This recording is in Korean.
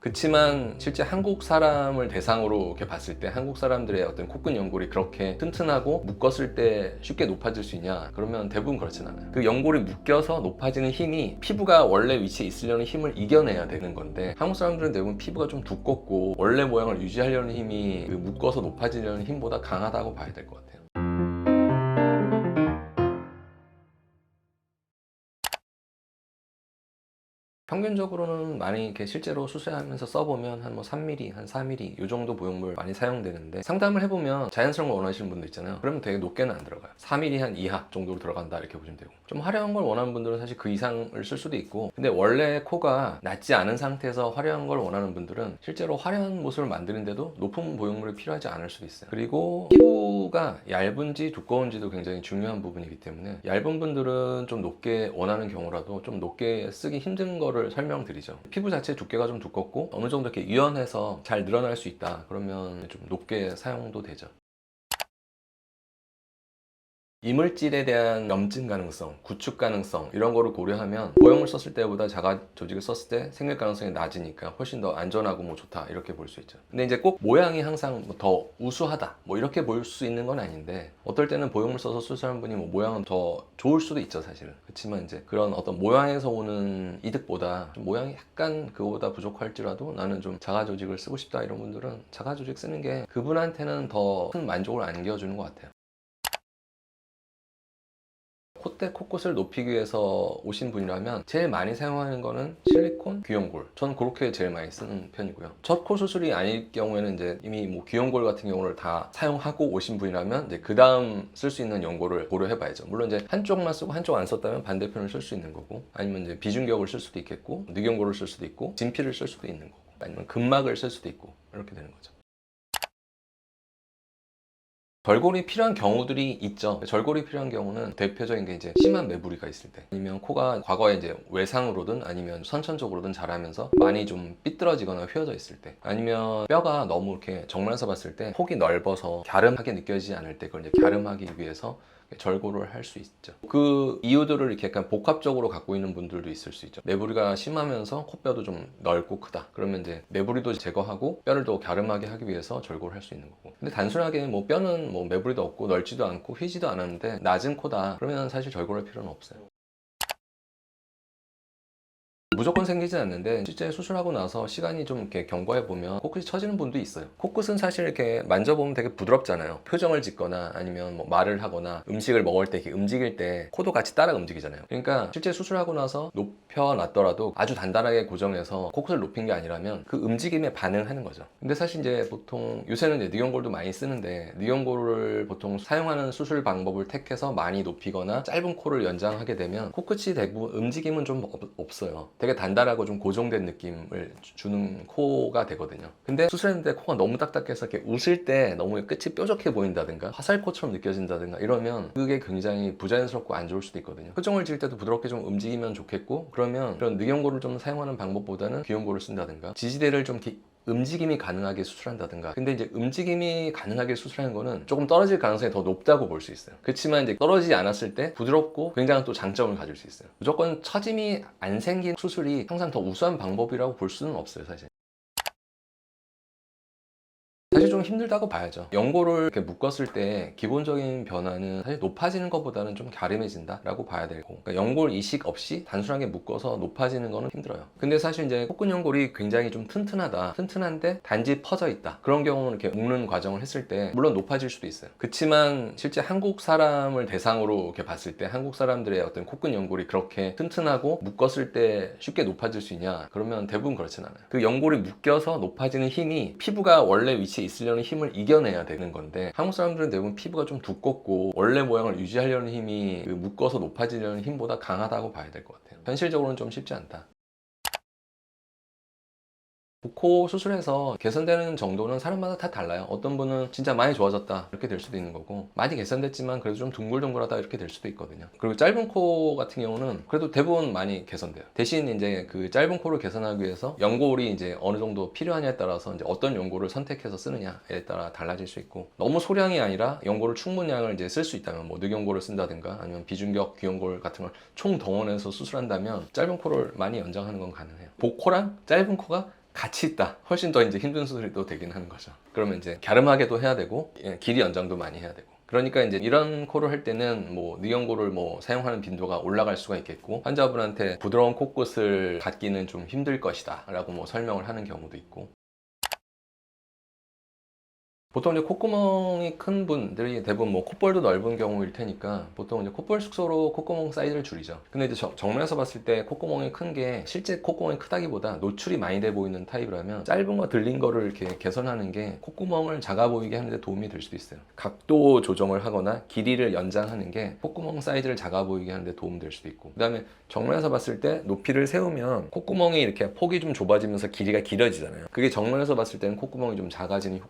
그치만 실제 한국 사람을 대상으로 이렇게 봤을 때 한국 사람들의 어떤 코끝 연골이 그렇게 튼튼하고 묶었을 때 쉽게 높아질 수 있냐? 그러면 대부분 그렇진 않아요. 그 연골이 묶여서 높아지는 힘이 피부가 원래 위치에 있으려는 힘을 이겨내야 되는 건데, 한국 사람들은 대부분 피부가 좀 두껍고 원래 모양을 유지하려는 힘이 그 묶어서 높아지려는 힘보다 강하다고 봐야 될 것 같아요. 평균적으로는 많이 이렇게 실제로 수술하면서 써보면 한 뭐 3mm, 한 4mm 이 정도 보형물 많이 사용되는데, 상담을 해보면 자연스러운 걸 원하시는 분도 있잖아요. 그러면 되게 높게는 안 들어가요. 4mm 한 이하 정도로 들어간다 이렇게 보시면 되고, 좀 화려한 걸 원하는 분들은 사실 그 이상을 쓸 수도 있고, 근데 원래 코가 낮지 않은 상태에서 화려한 걸 원하는 분들은 실제로 화려한 모습을 만드는데도 높은 보형물이 필요하지 않을 수도 있어요. 그리고 피부가 얇은지 두꺼운지도 굉장히 중요한 부분이기 때문에, 얇은 분들은 좀 높게 원하는 경우라도 좀 높게 쓰기 힘든 거를 설명드리죠. 피부 자체 두께가 좀 두껍고 어느 정도 이렇게 유연해서 잘 늘어날 수 있다 그러면 좀 높게 사용도 되죠. 이물질에 대한 염증 가능성, 구축 가능성 이런 거를 고려하면 보형물 썼을 때보다 자가 조직을 썼을 때 생길 가능성이 낮으니까 훨씬 더 안전하고 뭐 좋다 이렇게 볼 수 있죠. 근데 이제 꼭 모양이 항상 더 우수하다 뭐 이렇게 볼 수 있는 건 아닌데, 어떨 때는 보형물 써서 수술하는 분이 뭐 모양은 더 좋을 수도 있죠 사실은. 그렇지만 이제 그런 어떤 모양에서 오는 이득보다 좀 모양이 약간 그거보다 부족할지라도 나는 좀 자가 조직을 쓰고 싶다 이런 분들은 자가 조직 쓰는 게 그분한테는 더 큰 만족을 안겨주는 것 같아요. 콧대, 코끝을 높이기 위해서 오신 분이라면 제일 많이 사용하는 거는 실리콘, 귀연골. 전 그렇게 제일 많이 쓰는 편이고요. 첫 코 수술이 아닐 경우에는 이제 이미 뭐 귀연골 같은 경우를 다 사용하고 오신 분이라면 이제 그 다음 쓸 수 있는 연골을 고려해봐야죠. 물론 이제 한쪽만 쓰고 한쪽 안 썼다면 반대편을 쓸 수 있는 거고, 아니면 이제 비중격을 쓸 수도 있겠고, 늑연골을 쓸 수도 있고, 진피를 쓸 수도 있는 거고, 아니면 근막을 쓸 수도 있고 이렇게 되는 거죠. 절골이 필요한 경우들이 있죠. 절골이 필요한 경우는 대표적인 게 이제 심한 매부리가 있을 때, 아니면 코가 과거에 이제 외상으로든 아니면 선천적으로든 자라면서 많이 좀 삐뚤어지거나 휘어져 있을 때, 아니면 뼈가 너무 이렇게 정면에서 봤을 때 폭이 넓어서 갸름하게 느껴지지 않을 때, 그걸 이제 갸름하기 위해서 절골을 할 수 있죠. 그 이유들을 이렇게 약간 복합적으로 갖고 있는 분들도 있을 수 있죠. 매부리가 심하면서 코뼈도 좀 넓고 크다. 그러면 이제 매부리도 제거하고 뼈를 더 갸름하게 하기 위해서 절골을 할 수 있는 거고. 근데 단순하게 뭐 뼈는 뭐 매부리도 없고 넓지도 않고 휘지도 않았는데 낮은 코다. 그러면 사실 절골할 필요는 없어요. 무조건 생기진 않는데, 실제 수술하고 나서 시간이 좀 이렇게 경과해 보면 코끝이 처지는 분도 있어요. 코끝은 사실 이렇게 만져보면 되게 부드럽잖아요. 표정을 짓거나 아니면 뭐 말을 하거나 음식을 먹을 때 이렇게 움직일 때 코도 같이 따라 움직이잖아요. 그러니까 실제 수술하고 나서 높여놨더라도 아주 단단하게 고정해서 코끝을 높인 게 아니라면 그 움직임에 반응하는 거죠. 근데 사실 이제 보통 요새는 이제 늑연골도 많이 쓰는데, 늑연골을 보통 사용하는 수술 방법을 택해서 많이 높이거나 짧은 코를 연장하게 되면 코끝이 대부분 움직임은 좀 없어요. 되게 단단하고 좀 고정된 느낌을 주는 코가 되거든요. 근데 수술했는데 코가 너무 딱딱해서 이렇게 웃을 때 너무 끝이 뾰족해 보인다든가 화살코처럼 느껴진다든가 이러면 그게 굉장히 부자연스럽고 안 좋을 수도 있거든요. 표정을 지을 때도 부드럽게 좀 움직이면 좋겠고, 그러면 그런 늑연골을 좀 사용하는 방법보다는 귀연골을 쓴다든가 지지대를 좀 움직임이 가능하게 수술한다든가. 근데 이제 움직임이 가능하게 수술하는 거는 조금 떨어질 가능성이 더 높다고 볼 수 있어요. 그렇지만 이제 떨어지지 않았을 때 부드럽고 굉장한 또 장점을 가질 수 있어요. 무조건 처짐이 안 생긴 수술이 항상 더 우수한 방법이라고 볼 수는 없어요 사실. 사실 좀 힘들다고 봐야죠. 연골을 이렇게 묶었을 때 기본적인 변화는 사실 높아지는 것보다는 좀 갸름해진다 라고 봐야 되고, 그러니까 연골 이식 없이 단순하게 묶어서 높아지는 거는 힘들어요. 근데 사실 이제 코끝 연골이 굉장히 좀 튼튼한데 단지 퍼져 있다, 그런 경우는 이렇게 묶는 과정을 했을 때 물론 높아질 수도 있어요. 그렇지만 실제 한국 사람을 대상으로 이렇게 봤을 때 한국 사람들의 어떤 코끝 연골이 그렇게 튼튼하고 묶었을 때 쉽게 높아질 수 있냐? 그러면 대부분 그렇진 않아요. 그 연골이 묶여서 높아지는 힘이 피부가 원래 위치에 있으려는 힘을 이겨내야 되는 건데, 한국 사람들은 대부분 피부가 좀 두껍고 원래 모양을 유지하려는 힘이 그 묶어서 높아지려는 힘보다 강하다고 봐야 될 것 같아요. 현실적으로는 좀 쉽지 않다. 코 수술해서 개선되는 정도는 사람마다 다 달라요. 어떤 분은 진짜 많이 좋아졌다 이렇게 될 수도 있는 거고, 많이 개선됐지만 그래도 좀 둥글둥글하다 이렇게 될 수도 있거든요. 그리고 짧은 코 같은 경우는 그래도 대부분 많이 개선돼요. 대신 이제 그 짧은 코를 개선하기 위해서 연골이 이제 어느 정도 필요하냐에 따라서 이제 어떤 연골을 선택해서 쓰느냐에 따라 달라질 수 있고, 너무 소량이 아니라 연골을 충분량을 이제 쓸 수 있다면 뭐 늑연골을 쓴다든가 아니면 비중격 귀연골 같은 걸 총 동원해서 수술한다면 짧은 코를 많이 연장하는 건 가능해요. 복코랑 짧은 코가 같이 있다. 훨씬 더 이제 힘든 수술이 또 되긴 하는 거죠. 그러면 이제 갸름하게도 해야 되고 길이 연장도 많이 해야 되고. 그러니까 이제 이런 코를 할 때는 뭐 뉘연고를 뭐 사용하는 빈도가 올라갈 수가 있겠고, 환자분한테 부드러운 코끝을 갖기는 좀 힘들 것이다 라고 뭐 설명을 하는 경우도 있고. 보통 이제 콧구멍이 큰 분들이 대부분 뭐 콧볼도 넓은 경우일 테니까 보통 이제 콧볼 축소로 콧구멍 사이즈를 줄이죠. 근데 이제 정면에서 봤을 때 콧구멍이 큰 게 실제 콧구멍이 크다기보다 노출이 많이 돼 보이는 타입이라면 짧은 거 들린 거를 이렇게 개선하는 게 콧구멍을 작아 보이게 하는 데 도움이 될 수도 있어요. 각도 조정을 하거나 길이를 연장하는 게 콧구멍 사이즈를 작아 보이게 하는 데 도움 될 수도 있고, 그 다음에 정면에서 봤을 때 높이를 세우면 콧구멍이 이렇게 폭이 좀 좁아지면서 길이가 길어지잖아요. 그게 정면에서 봤을 때는 콧구멍이 좀 작아지는 효과일